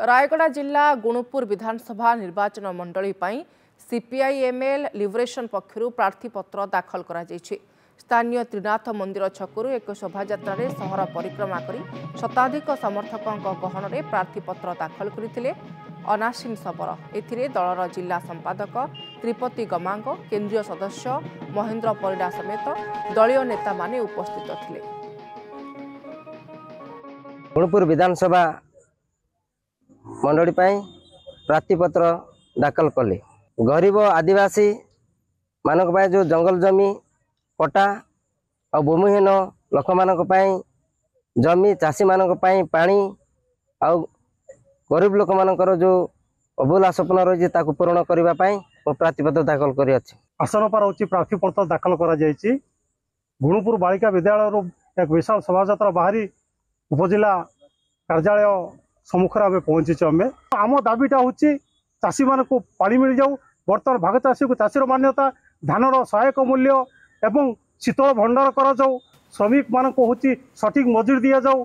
रायगड़ा जिला गुणुपुर विधानसभा निर्वाचन मंडली सीपीआईएमएल लिबरेशन पक्षर प्रार्थीपत्र दाखल करा स्थानीय त्रिनाथ मंदिर छकु एक शोभायात्रा सहर परिक्रमा कर शताधिक समर्थकों गहन में प्रार्थीपत्र दाखल करते अनासीन शबर ए दलर जिला संपादक त्रिपति गमांग केंद्रीय सदस्य महेंद्र परिडा समेत दलीय नेता माने उपस्थित थे। गुणुपुर विधानसभा मंडली प्रार्थीपत्र दाखल कले गरीब आदिवासी मानक जो जंगल जमी पट्टा और भूमिहीन लोक मानक जमी चाषी मानक पानी आ गरीब लोक मानकर जो अभूला स्वप्न रही पूरण करने प्रार्थीपत्र दाखल कर आसन पर होची प्रार्थीपत्र दाखल करा जायछि। गुणुपुर बालिका विद्यालय एक विशाल शोभायात्रा बाहरी उपजिला कार्यालय सम्मुखें आम पहुंची आम दाबीटा हूँ चाषी मान को पानी मिल जाऊ बर्तमान भाग चाषी को चाषीर मान्यता धानर सहायक मूल्य एवं शीतल भंडार करा जाऊ श्रमिक मान को हूँ सठिक मजूरी दि जाऊ